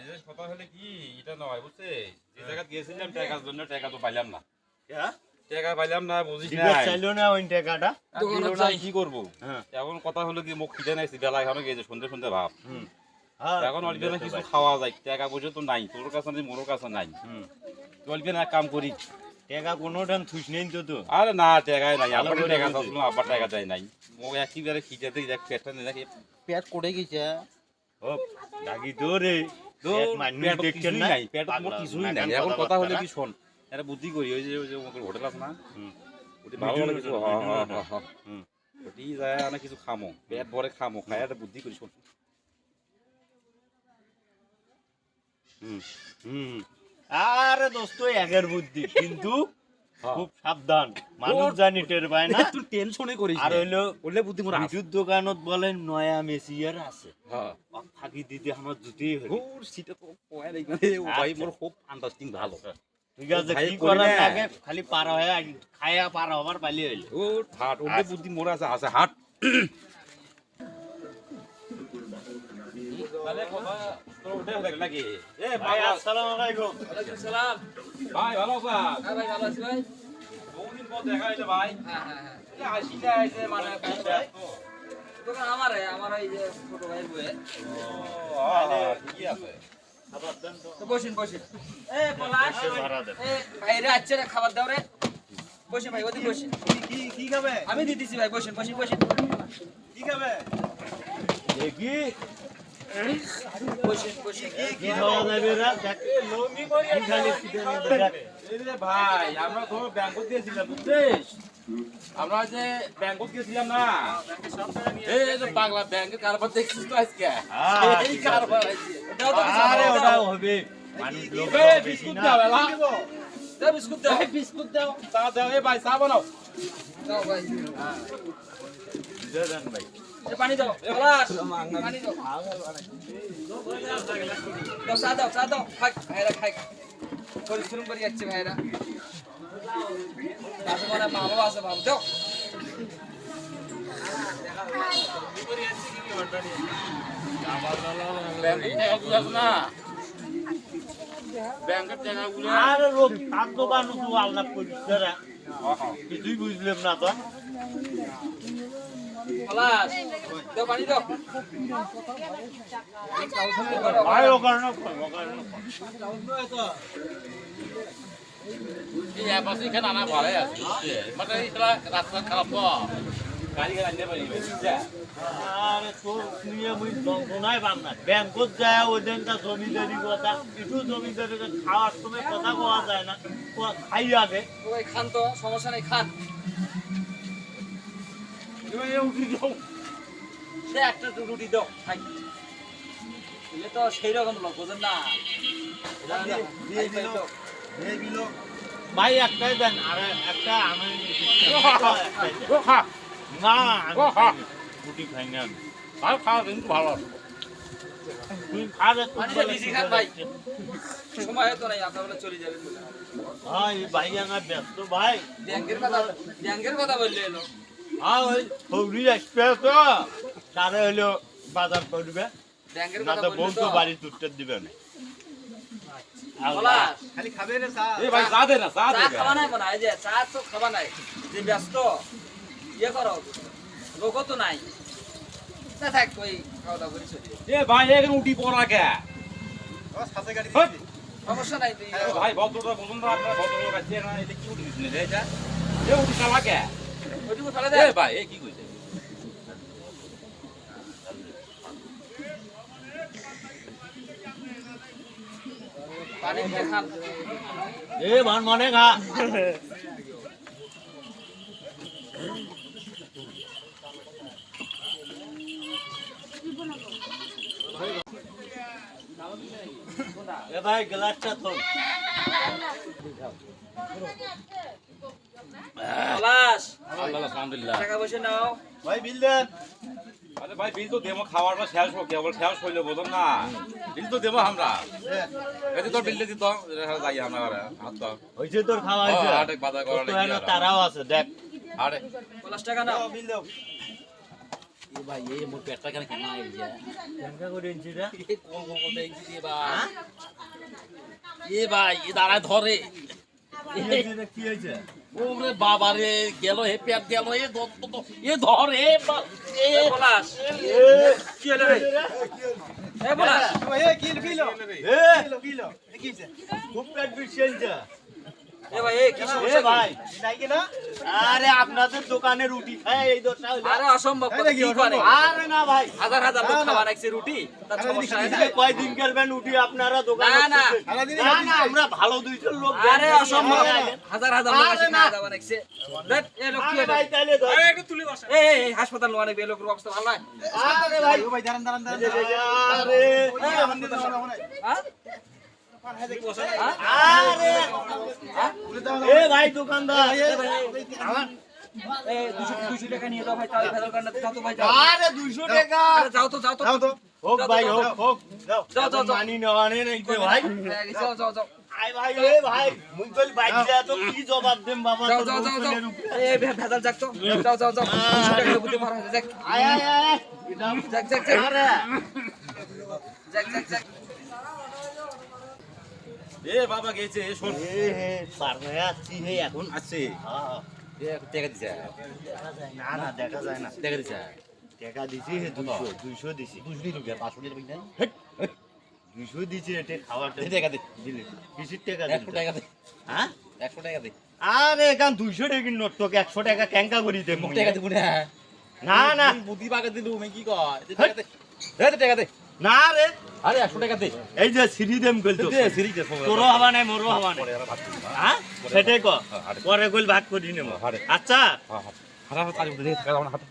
যে কথা হলে কি এটা নয় বুঝছে যে জায়গা গিয়েছিলাম টাকার জন্য টাকা তো পাইলাম না টাকা পাইলাম না বুঝিস না চাইলো না ওই টাকাটা কি করব এখন কথা হলো কি মুখ খিদে নাইছি বেলা এখনো গেছে সন্ধ্যে সন্ধ্যে ভাব এখন অল্প না কিছু খাওয়া যায় টাকা পয়সা তো নাই তোর কাছে নেই মোর কাছে নাই অল্প না কাম করি টাকা কোনোটা থুস নেই তো আরে না টাকাই নাই আবার টাকা চাচ্ছিল আবার টাকা চাই নাই মুখ একেবারে খিদেতে দেখ পেটটা নেই দেখি পেট করে গেছে ও দাগি তো রে এখন কথা হলে কি শোন একটা বুদ্ধি করি ওই যে হোটেল আছে না ওটি ভালো ভালো কিছু ওটি যায় না কিছু খামো পেট ভরে খামো খাই একটা বুদ্ধি করি শোন আরে দোস্ত একের বুদ্ধি কিন্তু খুব সাবধান মানুষ জানি টের পায় না তুই টেনশনে করিস আর হইলো বললে বুদ্ধি মোর বিদ্যুৎ দোকানত বলেন নয়া মেসিয়ার আছে হ্যাঁ থাকি দিতে আমার জুতেই হলো ওর সিটা তো পয় নাই মানে ভাই মোর খুব আন্ডারস্ট্যান্ডিং ভালো ঠিক আছে কি করার আগে খালি পার হয়ে খায়া পার হবার পালি হইলো ও হাট ওলে বুদ্ধি মোর আছে আছে হাট তাহলে কথা তো উঠে গেল নাকি এ ভাই আসসালামু আলাইকুম ওয়ালাইকুম সালাম ভাই ভালো আছেন হ্যাঁ ভাই ভালো আছি ভাই বহুদিন পর দেখা হইলো ভাই হ্যাঁ হ্যাঁ হ্যাঁ এই আসিটা আইছে মানে দোকান আমার এই যে ছোট ভাইয়ের বয়ে ও ঠিকই আছে তো বসেন এ পলাশ এ ভাইরে আচ্ছা রে খাবার দাও রে বসে ভাই ওদিকে বসে কি খাবে আমি দিতেছি ভাই বসেন কি খাবে দেখি বসেন কি খাওয়া যাবে রা দেখ লঙ্গি করে খালি রে ভাই আমরা তো ব্যাংকত গিয়েছিলাম বুঝছিস আমরা যে ব্যাংকত গিয়েছিলাম না এই যে বাংলা ব্যাংকের কারবার দেখছিস তো আজকে এই কারবার আছে আরে ওটা হবে মানুষ লোক বিস্কুট দাও এলা দাও বিস্কুট দাও চা দাও এই ভাই চা বানাও দাও ভাই দেন ভাই এ পানি দাও পলাশ পানি দাও চা দাও ভাইরা খাই পরিশ্রম করে যাচ্ছে ভাইরা তাতে মানে মামা আছে বাবু দাও আরে লোক তার দোকান তো আল্লাহ করিস রে কিছুই বুঝলাম না তো পলাশ দাও পানি দাও ভাই ওখানে এই আপাসি এখানে আনা ভালো আছে মানে এটা রাস্তা খারাপ তো গাড়ি আনতে পারি আরে তোর নিয়ে মুই দোনাই বান্না ব্যাংকত যায় ওই দিনটা জমিদারি কথা একটু জমিদারি খাওয়ার সময় কথা কোয়া যায় না খাই আগে ওই খান তো সমস্যা নেই খান একটা রুটি দাও খাই এলে তো সেই রকম লোক বোঝেন না ভাই একটাই দেন আর একটা আমি না রুটি খাই না আর খাওয়া কিন্তু ভালো তুই খাবে পানিটা বেশি খান ভাই সময় হয়তো নাই আপনার বলে চলে যাবেন ভাই ভাই আমার ব্যস্ত ভাই ব্যাংকের কথা বললে এলো হ্যাঁ ওই সৌরি আসবে তো তারে হলো বাজার করবে ব্যাংকের না কথা তো বললে বলতো তো বাড়িতে উত্তর দিবে না পলাশ খালি খাবে রে চা এই ভাই চা দে না চা দে চা খাওয়া নাই মনে হয় যে চা তো খাওয়া নাই যে ব্যস্ত ইয়ে করো লোক তো নাই না থাক ওই খাওয়া দাওয়া করে চলে এ ভাই এখানে উঠি পড়া কে সমস্যা নাই তুই ভাই ভদ্রতা বুঝুন না আপনার ভদ্রলোক আছে না এটা কি উঠি দিচ্ছেন রে এটা এ উঠি চালা কে ওইটুকু ফেলে দে এ ভাই এ কি কইছে পানি দিয়ে খান এ মান মনে খা এ ভাই গ্লাসটা তোল পলাশ আলহামদুলিল্লাহ টাকা পয়সা নাও ভাই বিল দেন আরে ভাই বিল তো দেবো খাওয়াটা শেষ হোক কেবল শেষ হইলে বোঝেন না বিল তো দেবো আমরা এই তোর বিলটা দিত যাই আমরা হাত তো হইছে তোর খাওয়া হইছে আটে বাজার করা তো এনে তারাও আছে দেখ আরে 50 টাকা নাও বিল দাও এ ভাই এই মোর পেটটা কেন কেন আই যায় কেনকা করে এনেছি রে এ কোন কোন কোন দেখছি এ ভাই এ ভাই এ দাঁড়া ধরে এনেছি কি হয়েছে ওরে বাবা রে গেল হে পেট গেল এ ধরে এ পলাশ কি হলো রে এ পলাশ খুব পেট বিছিয়েছে এ ভাই এ কি এ সমস্যা ভাই আরে আপনাদের দোকানে রুটি খায় এই দশা হইলো আরে অসম্ভব কথা কি করে আরে না ভাই হাজার হাজার লোক খাওয়া রাখছে রুটি তার সমস্যা আজকে কয়দিন করবেন রুটি আপনারা দোকানে না, না। না না আমরা ভালো দুইজন লোক আরে অসম্ভব হাজার হাজার লোক আসে না যাওয়া রাখছে দেখ এ লোক কি আরে হলো ভাই তাইলে ধর এই হাসপাতাল অনেক এই লোকের অবস্থা ভালো নয় আরে ভাই আরে হ্যাঁ আরে এ ভাই দোকানদার এই 200 টাকা নিয়ে দাও ভাই তাহলে ভেজাল কান্ডাতে যাও তো ভাই যাও আরে 200 টাকা আরে যাও তো হোক ভাই হোক যাও যাও, যাও। মানি নেওয়ানে নাই তো ভাই যাও আই ভাই এ ভাই মুই কল বাইক যা তো কি জবাব দেম বাবা যাও তোর যাও যাও যাও বউছেলের উপরে। এই ভেজাল যাক তো যাও 200 টাকা বুদ্ধি মারা হয়েছে যাক আয় আয় আয় যাক আরে যাক এ বাবা গেছে এ শোন এ হে পারনে আসছি হে এখন আছে হ্যাঁ এ টাকা দিছে না না দেখা যায় না টাকা দিছে টাকা দিছি হে 200 দিছি 200 টাকা দিছে 500 টাকা নাই 200 দিছি এটা খাওয়াটা টাকা দে দিলে কিসির টাকা 100 টাকা দে হ্যাঁ 100 টাকা দে আরে এখান 200 টাকা নোট তোকে 100 টাকা ক্যাঙ্কা করি দে মুখ টাকা দিব না না না বুদ্ধি বাগে দিলু আমি কি কয় টাকা দে দে টাকা দে না রে আরে 100 টাকা দে এই যে সিঁড়ি দেম কইল তো দে সিরিজ দে তোরও হবা নাই মোরও হবা নাই হ্যাঁ সেটাই ক পরে কইল ভাগ করি নেব হারে। আচ্ছা হারা হারা তালি দে টাকা দাও না হাত